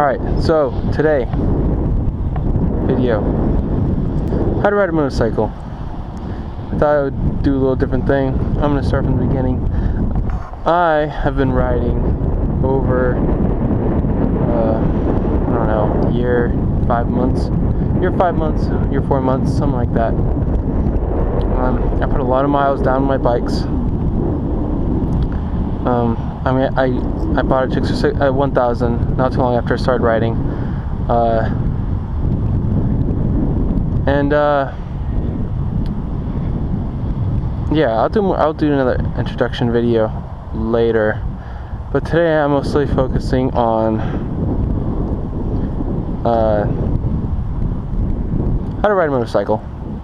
Alright, so today, video, how to ride a motorcycle. I thought I would do a little different thing. I'm going to start from the beginning. I have been riding over, I don't know, a year, 5 months, year 4 months, something like that. I put a lot of miles down my bikes. I bought a 1000 not too long after I started riding, yeah, I'll do another introduction video later, but today I'm mostly focusing on how to ride a motorcycle.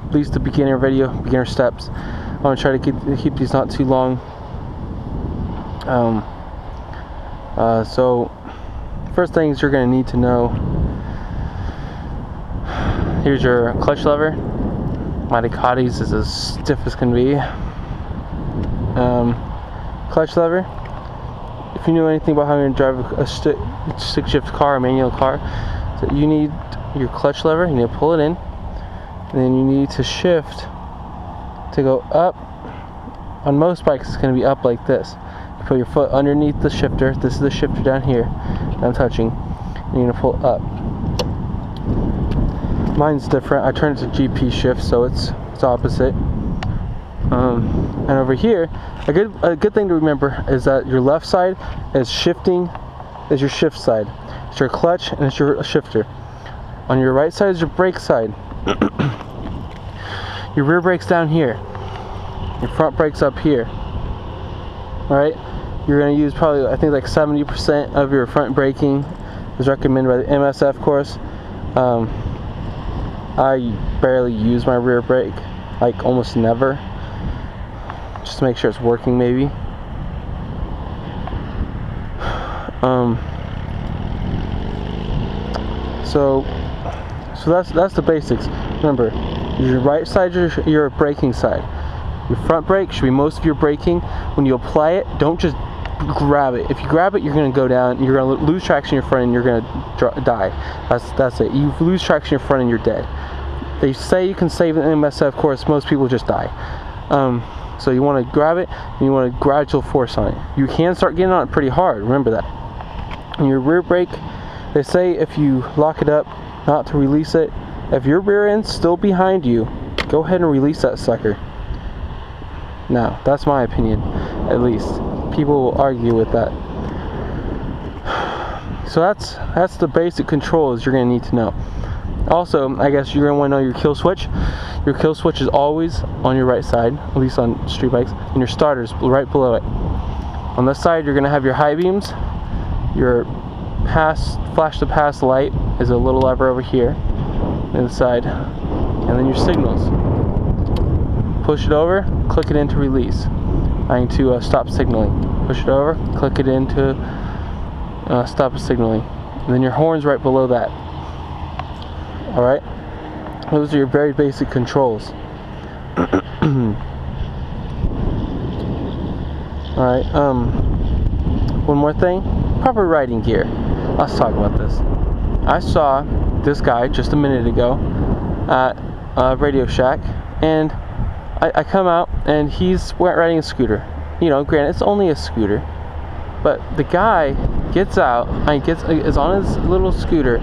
At least the beginner video, beginner steps. I'm gonna try to keep these not too long. So first things you're going to need to know, here's your clutch lever. My Ducati's is as stiff as can be. Clutch lever, if you know anything about how to drive a stick shift car, a manual car, so you need your clutch lever, you need to pull it in, and then you need to shift to go up. On most bikes it's going to be up like this. Put your foot underneath the shifter. This is the shifter down here that I'm touching. And you're gonna pull up. Mine's different. I turned it to GP shift, so it's opposite. And over here, a good thing to remember is that your left side is shifting, is your shift side. It's your clutch and it's your shifter. On your right side is your brake side. Your rear brake's down here. Your front brake's up here. Alright? You're going to use probably, I think, like 70% of your front braking is recommended by the MSF course. I barely use my rear brake, like almost never, just to make sure it's working maybe. So that's the basics. Remember, your right side is your braking side. Your front brake should be most of your braking. When you apply it, don't just grab it. If you grab it, you're going to go down, you're going to lose traction in your front, and you're going to die. That's it. You lose traction in your front and you're dead. They say you can save an MSF course, most people just die. So you want to grab it, and you want a gradual force on it. You can start getting on it pretty hard, remember that. And your rear brake, they say if you lock it up, not to release it. If your rear end's still behind you, go ahead and release that sucker. Now, that's my opinion, at least. People will argue with that. So that's the basic controls you're going to need to know. Also, I guess you're going to want to know your kill switch. Your kill switch is always on your right side, at least on street bikes, and your starter's right below it. On this side, you're going to have your high beams. Your flash to pass light is a little lever over here, inside, and then your signals. Push it over, click it in to release. To stop signaling. Push it over, click it in to stop signaling. And then your horn's right below that. Alright? Those are your very basic controls. Alright, one more thing. Proper riding gear. Let's talk about this. I saw this guy just a minute ago at Radio Shack, and I come out and he's riding a scooter. You know, granted, it's only a scooter, but the guy gets out and is on his little scooter,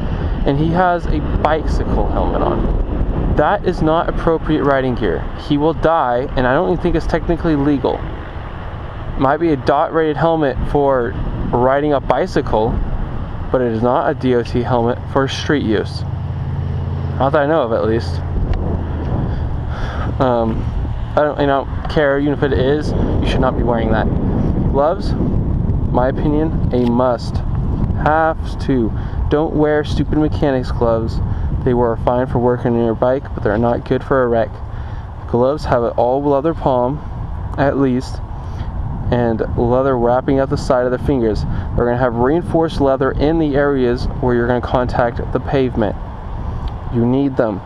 and he has a bicycle helmet on. That is not appropriate riding gear. He will die, and I don't even think it's technically legal. It might be a dot-rated helmet for riding a bicycle, but it is not a DOT helmet for street use. Not that I know of, at least. I don't care, even if it is, you should not be wearing that. Gloves, my opinion, a must. Have to. Don't wear stupid mechanics gloves. They were fine for working on your bike, but they're not good for a wreck. Gloves have an all leather palm, at least, and leather wrapping up the side of the fingers. They're going to have reinforced leather in the areas where you're going to contact the pavement. You need them.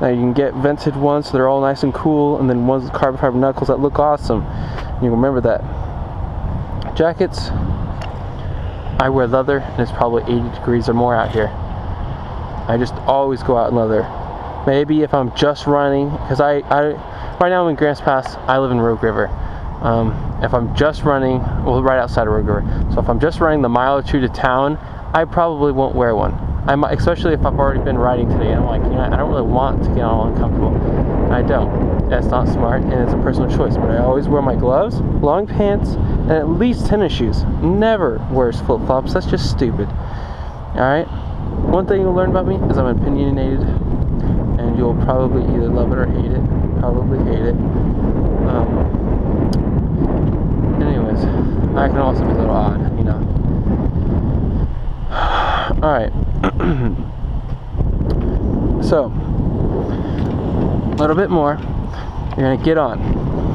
Now you can get vented ones, so they're all nice and cool, and then ones with carbon fiber knuckles that look awesome. You remember that. Jackets, I wear leather, and it's probably 80 degrees or more out here. I just always go out in leather. Maybe if I'm just running, because right now I'm in Grants Pass. I live in Rogue River. If I'm just running, well, right outside of Rogue River. So if I'm just running the mile or two to town, I probably won't wear one. I might, especially if I've already been riding today. I'm like, you know, I don't really want to get all uncomfortable. I don't. That's not smart, and it's a personal choice. But I always wear my gloves, long pants, and at least tennis shoes. Never wears flip-flops. That's just stupid. All right. One thing you'll learn about me is I'm opinionated, and you'll probably either love it or hate it. Probably hate it. Anyways, I can also be a little odd, you know. All right. So, a little bit more. You're gonna get on.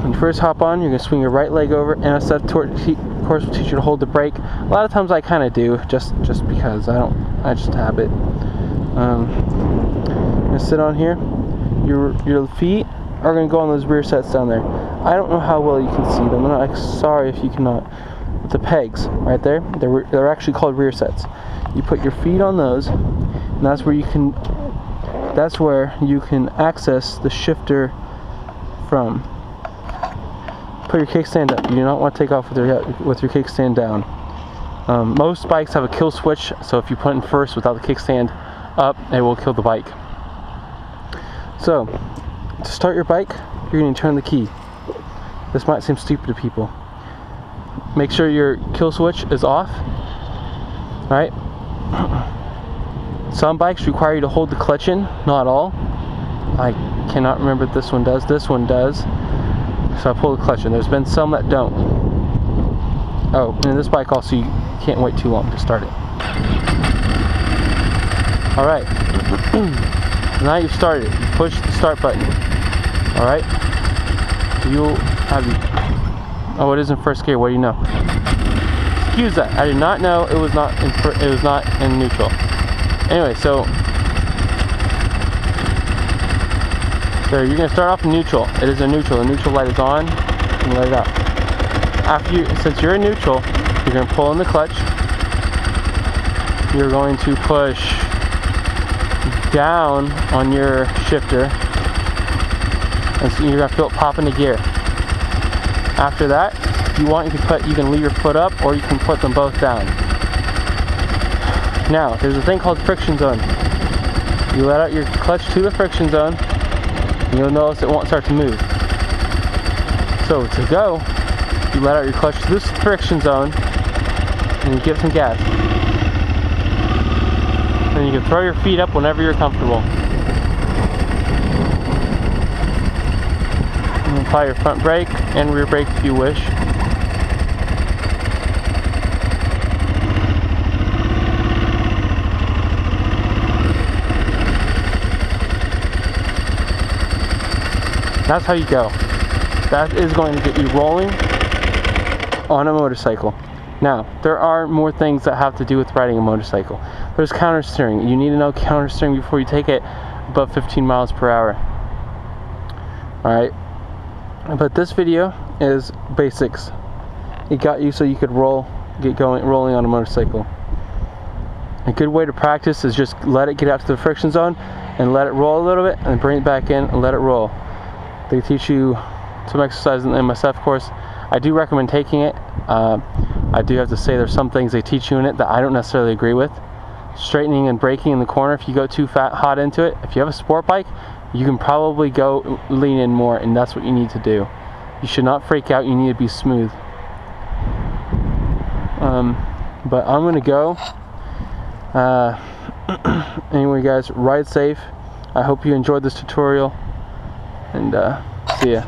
When you first hop on, you're gonna swing your right leg over, and a set course will teach you to hold the brake. A lot of times I kind of do, just because I just habit. You're gonna sit on here. Your feet are gonna go on those rear sets down there. I don't know how well you can see them. I'm not sorry if you cannot. But the pegs right there, they're actually called rear sets. You put your feet on those, and that's where you can access the shifter from. Put your kickstand up. You do not want to take off with your kickstand down. Most bikes have a kill switch, so if you put in first without the kickstand up, it will kill the bike. So, to start your bike, you're going to turn the key. This might seem stupid to people. Make sure your kill switch is off. Alright? Some bikes require you to hold the clutch in, not all. I cannot remember if this one does. This one does. So I pull the clutch in. There's been some that don't. Oh, and this bike also, you can't wait too long to start it. Alright. Now you've started it. You push the start button. Alright? You'll have oh, it is in first gear. What do you know? Excuse that. I did not know it was not in neutral. Anyway, so you're gonna start off in neutral. It is in neutral. The neutral light is on. And let it out. Since you're in neutral, you're gonna pull in the clutch. You're going to push down on your shifter, and so you're gonna feel it pop into gear. After that, if you want, you can leave your foot up, or you can put them both down. Now, there's a thing called friction zone. You let out your clutch to the friction zone, and you'll notice it won't start to move. So to go, you let out your clutch to this friction zone, and you give some gas. And you can throw your feet up whenever you're comfortable. And apply your front brake and rear brake if you wish. That's how you go. That is going to get you rolling on a motorcycle. Now, there are more things that have to do with riding a motorcycle. There's countersteering. You need to know countersteering before you take it above 15 miles per hour. Alright? But this video is basics. It got you so you could get rolling on a motorcycle. A good way to practice is just let it get out to the friction zone and let it roll a little bit and bring it back in and let it roll. They teach you some exercise in the MSF course. I do recommend taking it. I do have to say there's some things they teach you in it that I don't necessarily agree with. Straightening and braking in the corner, if you go too hot into it. If you have a sport bike, you can probably go lean in more, and that's what you need to do. You should not freak out. You need to be smooth. But I'm gonna go. Anyway, guys, ride safe. I hope you enjoyed this tutorial, and see ya.